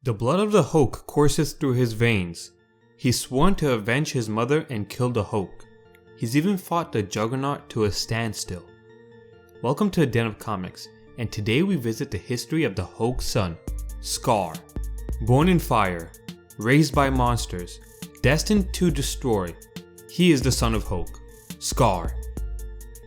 The blood of the Hulk courses through his veins. He's sworn to avenge his mother and kill the Hulk. He's even fought the Juggernaut to a standstill. Welcome to Denofcomics, and today we visit the history of the Hulk's son, Skaar. Born in fire, raised by monsters, destined to destroy, he is the son of Hulk, Skaar.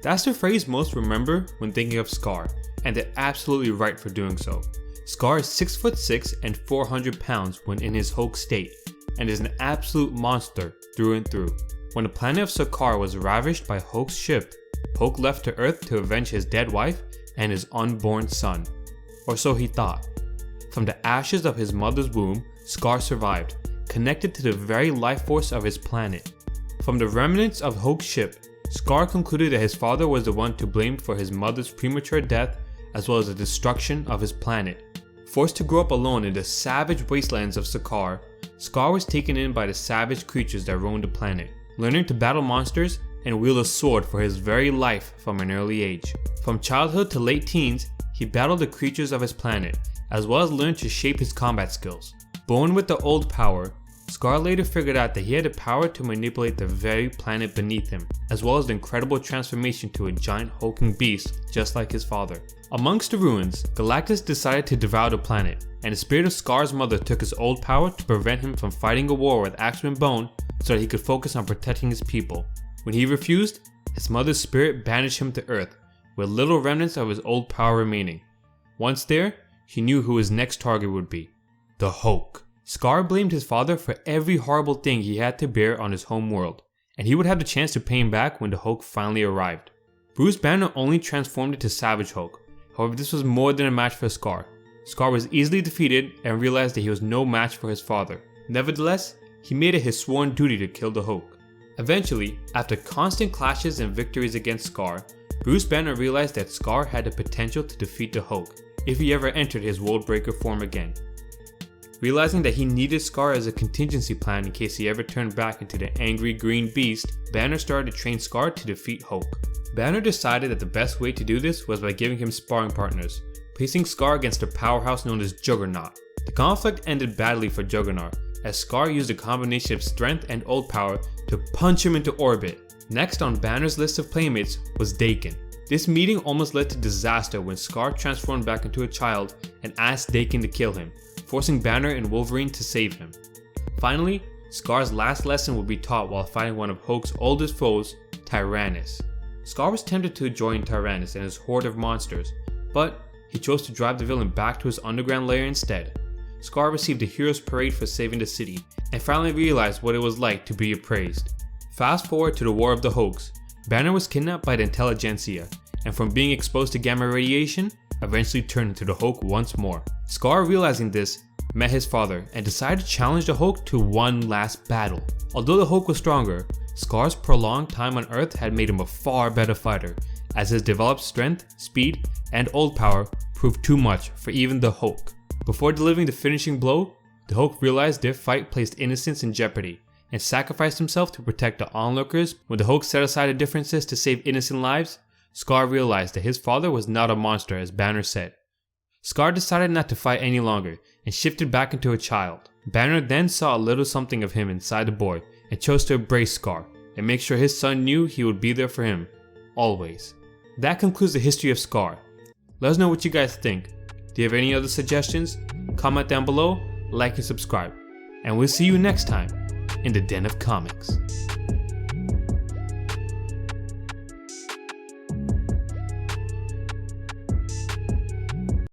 That's the phrase most remember when thinking of Skaar, and they're absolutely right for doing so. Skaar is 6'6" and 400 pounds when in his Hulk state, and is an absolute monster through and through. When the planet of Sakaar was ravished by Hulk's ship, Hulk left to Earth to avenge his dead wife and his unborn son. Or so he thought. From the ashes of his mother's womb, Skaar survived, connected to the very life force of his planet. From the remnants of Hulk's ship, Skaar concluded that his father was the one to blame for his mother's premature death as well as the destruction of his planet. Forced to grow up alone in the savage wastelands of Sakaar, Skaar was taken in by the savage creatures that roamed the planet, learning to battle monsters and wield a sword for his very life from an early age. From childhood to late teens, he battled the creatures of his planet, as well as learned to shape his combat skills. Born with the old power, Skaar later figured out that he had the power to manipulate the very planet beneath him, as well as the incredible transformation to a giant hulking beast just like his father. Amongst the ruins, Galactus decided to devour the planet, and the spirit of Skaar's mother took his old power to prevent him from fighting a war with Axeman Bone so that he could focus on protecting his people. When he refused, his mother's spirit banished him to Earth, with little remnants of his old power remaining. Once there, he knew who his next target would be: the Hulk. Skaar blamed his father for every horrible thing he had to bear on his home world, and he would have the chance to pay him back when the Hulk finally arrived. Bruce Banner only transformed into Savage Hulk. However, this was more than a match for Skaar. Skaar was easily defeated and realized that he was no match for his father. Nevertheless, he made it his sworn duty to kill the Hulk. Eventually, after constant clashes and victories against Skaar, Bruce Banner realized that Skaar had the potential to defeat the Hulk if he ever entered his Worldbreaker form again. Realizing that he needed Skaar as a contingency plan in case he ever turned back into the angry green beast, Banner started to train Skaar to defeat Hulk. Banner decided that the best way to do this was by giving him sparring partners, placing Skaar against a powerhouse known as Juggernaut. The conflict ended badly for Juggernaut, as Skaar used a combination of strength and old power to punch him into orbit. Next on Banner's list of playmates was Daken. This meeting almost led to disaster when Skaar transformed back into a child and asked Daken to kill him, forcing Banner and Wolverine to save him. Finally, Skaar's last lesson would be taught while fighting one of Hulk's oldest foes, Tyrannus. Skaar was tempted to join Tyrannus and his horde of monsters, but he chose to drive the villain back to his underground lair instead. Skaar received a hero's parade for saving the city, and finally realized what it was like to be appraised. Fast forward to the War of the Hulks. Banner was kidnapped by the Intelligencia, and from being exposed to gamma radiation, eventually turned into the Hulk once more. Skaar, realizing this, met his father and decided to challenge the Hulk to one last battle. Although the Hulk was stronger, Skaar's prolonged time on Earth had made him a far better fighter, as his developed strength, speed, and old power proved too much for even the Hulk. Before delivering the finishing blow, the Hulk realized their fight placed innocence in jeopardy, and sacrificed himself to protect the onlookers. When the Hulk set aside the differences to save innocent lives, Skaar realized that his father was not a monster as Banner said. Skaar decided not to fight any longer and shifted back into a child. Banner then saw a little something of him inside the boy and chose to embrace Skaar and make sure his son knew he would be there for him, always. That concludes the history of Skaar. Let us know what you guys think. Do you have any other suggestions? Comment down below, like and subscribe, and we'll see you next time in the Den of Comics.